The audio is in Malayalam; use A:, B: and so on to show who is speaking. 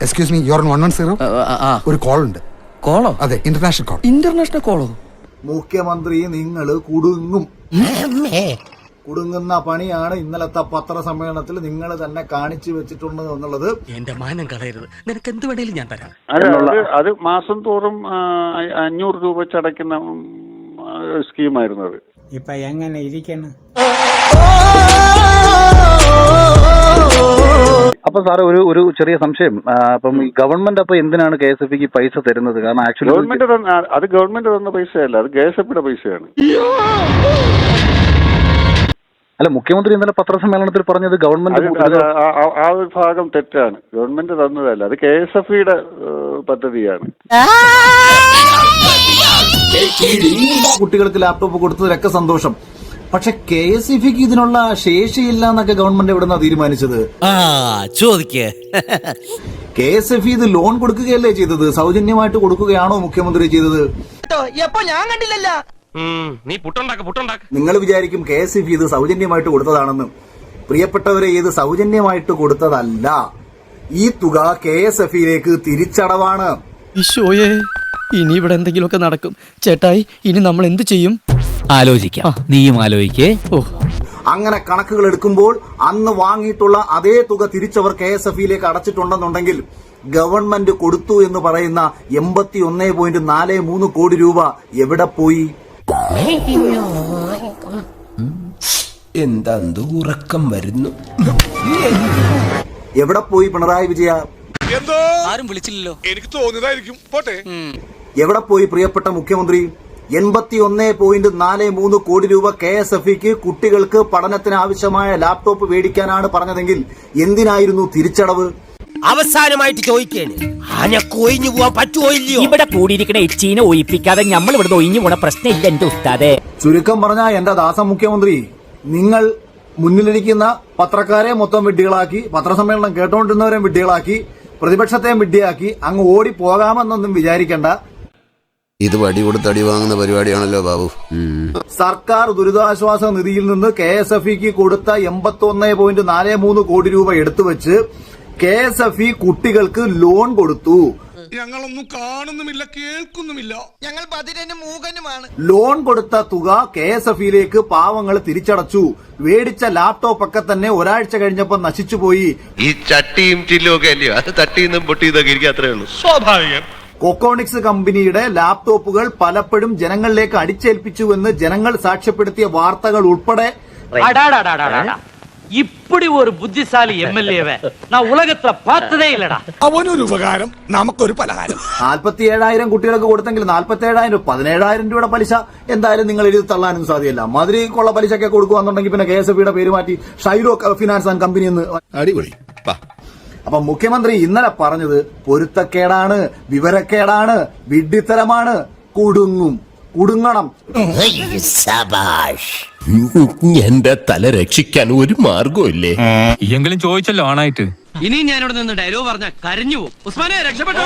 A: Excuse me, you are 110. ഒരു കോൾ ഉണ്ട്.
B: കോളോ?
A: അതെ, ഇന്റർനാഷണൽ കോൾ.
B: ഇന്റർനാഷണൽ കോളോ?
C: മുഖ്യമന്ത്രി നിങ്ങൾ കുടുങ്ങുന്ന പണിയാണ് ഇന്നലത്തെ പത്രസമ്മേളനത്തിൽ നിങ്ങൾ തന്നെ കാണിച്ചു വെച്ചിട്ടുണ്ട് എന്നുള്ളത്.
D: എന്റെ മാനം കളയരുത്, നിനക്ക് എന്ത് വേണേലും ഞാൻ തരാം.
E: അത് മാസം തോറും 500 രൂപ വെച്ചടയ്ക്കുന്ന സ്കീമായിരുന്നു അത്.
F: ഇപ്പൊ എങ്ങനെ ഇരിക്കണം?
G: അപ്പൊ സാറ് ഒരു ചെറിയ സംശയം. അപ്പം ഈ ഗവൺമെന്റ് അപ്പൊ എന്തിനാണ് KSFക്ക് പൈസ തരുന്നത്? കാരണം ആക്ച്വലി
E: ഗവൺമെന്റ് തന്ന പൈസയല്ല, അത് KSFയുടെ പൈസയാണ്.
G: അല്ല, മുഖ്യമന്ത്രി ഇന്നലെ പത്രസമ്മേളനത്തിൽ പറഞ്ഞത് ഗവൺമെന്റ്
E: ആ ഒരു ഭാഗം തെറ്റാണ്. ഗവൺമെന്റ് തന്നതല്ല, അത് KSFയുടെ പദ്ധതിയാണ്.
C: കുട്ടികൾക്ക് ലാപ്ടോപ്പ് കൊടുത്തതിലൊക്കെ സന്തോഷം. പക്ഷെ KSFക്ക് ഇതിനുള്ള ശേഷിയില്ല എന്നൊക്കെ ഗവൺമെന്റ് എവിടുന്നാ തീരുമാനിച്ചത്? KSF ഇത് ലോൺ കൊടുക്കുകയല്ലേ ചെയ്തത്? സൗജന്യമായിട്ട് കൊടുക്കുകയാണോ മുഖ്യമന്ത്രി ചെയ്തത്?
D: ഞാൻ കണ്ടില്ലല്ല. നീ പുട്ടുണ്ടാക്ക.
C: നിങ്ങൾ വിചാരിക്കും KSF ഇത് സൗജന്യമായിട്ട് കൊടുത്തതാണെന്ന്. പ്രിയപ്പെട്ടവരെ, ഇത് സൗജന്യമായിട്ട് കൊടുത്തതല്ല. ഈ തുക KSFയിലേക്ക് തിരിച്ചടവാണ്.
B: ഈശോയെ, ഇനി ഇവിടെ എന്തെങ്കിലുമൊക്കെ നടക്കും. ചേട്ടായി, ഇനി നമ്മൾ എന്ത് ചെയ്യും?
D: ആലോചിക്കാം, നീയും ആലോചിക്കേ.
C: അങ്ങനെ കണക്കുകൾ എടുക്കുമ്പോൾ അന്ന് വാങ്ങിയിട്ടുള്ള അതേ തുക തിരിച്ചവർ KSFയിലേക്ക് അടച്ചിട്ടുണ്ടെന്നുണ്ടെങ്കിൽ ഗവൺമെന്റ് കൊടുത്തു എന്ന് പറയുന്ന 81.43 കോടി രൂപ എവിടെ പോയി?
H: എന്താ ഉറക്കം വരുന്നു?
C: എവിടെ പോയി പിണറായി വിജയ?
D: ആരും വിളിച്ചില്ലല്ലോ,
I: എനിക്ക് തോന്നിയതായിരിക്കും. പോട്ടെ.
C: എവിടെ പോയി പ്രിയപ്പെട്ട മുഖ്യമന്ത്രി? 81.43 കോടി രൂപ KSFക്ക് കുട്ടികൾക്ക് പഠനത്തിന് ആവശ്യമായ ലാപ്ടോപ്പ് മേടിക്കാനാണ് പറഞ്ഞതെങ്കിൽ എന്തിനായിരുന്നു തിരിച്ചടവ്?
H: അവസാനമായിട്ട് ചോദിക്കേണ്, ആനക്ക് ഒഴിഞ്ഞു പോവാൻ പറ്റുമോ ഇല്ലയോ?
J: ഇവിടെ കൂടിയിരിക്കണ എച്ചീനെ ഒഴിപ്പിക്കാതെ നമ്മൾ ഇവിടെ ഒഴിഞ്ഞു പോണ പ്രശ്നമില്ല എന്റെ ഉസ്താദേ.
C: ചുരുക്കം പറഞ്ഞാൽ എന്റെ ദാസ മുഖ്യമന്ത്രി, നിങ്ങൾ മുന്നിലിരിക്കുന്ന പത്രക്കാരെ മൊത്തം വിഡ്ഢികളാക്കി, പത്രസമ്മേളനം കേട്ടോണ്ടിരുന്നവരെ വിഡ്ഢികളാക്കി, പ്രതിപക്ഷത്തെയും വിഡ്ഢിയാക്കി അങ്ങ് ഓടി പോകാമെന്നൊന്നും വിചാരിക്കണ്ട.
H: ഇത് വടി കൊടുത്ത് അടി വാങ്ങുന്ന പരിപാടിയാണല്ലോ ബാബു.
C: സർക്കാർ ദുരിതാശ്വാസ നിധിയിൽ നിന്ന് KSFക്ക് കൊടുത്ത 81.43 കോടി രൂപ എടുത്തുവെച്ച് KSF കുട്ടികൾക്ക് ലോൺ കൊടുത്തു.
I: ഞങ്ങളൊന്നും കാണുന്നുമില്ല, കേൾക്കുന്നുമില്ല. ഞങ്ങൾ ബധിരനും മൂകനുമാണ്.
C: ലോൺ കൊടുത്ത തുക KSFയിലേക്ക് പാവങ്ങൾ തിരിച്ചടച്ചു. മേടിച്ച ലാപ്ടോപ്പ് ഒക്കെ തന്നെ ഒരാഴ്ച കഴിഞ്ഞപ്പോൾ നശിച്ചുപോയി.
K: ഈ ചട്ടിയും ചില്ലും ഒക്കെ അല്ലയോ, അത് തട്ടിന്നും പൊട്ടിയതൊക്കെ ഇരിക്കും, അത്രേ ഉള്ളൂ.
I: സ്വാഭാവികം.
C: കൊക്കോണിക്സ് കമ്പനിയുടെ ലാപ്ടോപ്പുകൾ പലപ്പോഴും ജനങ്ങളിലേക്ക് അടിച്ചേൽപ്പിച്ചുവെന്ന് ജനങ്ങൾ സാക്ഷ്യപ്പെടുത്തിയ വാർത്തകൾ ഉൾപ്പെടെ.
J: இப்படி ஒரு புத்திசாலி MLA-வை நான் உலகத்துல பார்த்ததே இல்லடா.
I: അവനൊരു ഉപകാരം, നമുക്കൊരു പലഹാരം.
C: 47,000 കുട്ടികൾക്ക് കൊടുത്തെങ്കിൽ 47,000 17,000 രൂപയുടെ പലിശ എന്തായാലും നിങ്ങൾ എഴുതി തള്ളാനും സാധ്യമല്ല. മധുരി കൊള്ള പലിശയൊക്കെ കൊടുക്കുകയെന്നുണ്ടെങ്കിൽ പിന്നെ KSFയുടെ പേര് മാറ്റി ഷൈറോ ഫിനാൻസ് ആൻഡ് കമ്പനി എന്ന്.
H: അടിപൊളി.
C: അപ്പൊ മുഖ്യമന്ത്രി ഇന്നലെ പറഞ്ഞത് പൊരുത്തക്കേടാണ്, വിവരക്കേടാണ്, വിഡ്ഢിത്തരമാണ്. കുടുങ്ങണം.
H: എന്റെ തല രക്ഷിക്കാൻ ഒരു മാർഗമില്ലേ?
D: എങ്കിലും ചോദിച്ചല്ലോ ആണായിട്ട്. ഇനി ഞാനിവിടെ നിന്ന് ഡയലോഗ് പറഞ്ഞ കരഞ്ഞു പോകും. ഉസ്മാനെ രക്ഷപ്പെട്ടോ.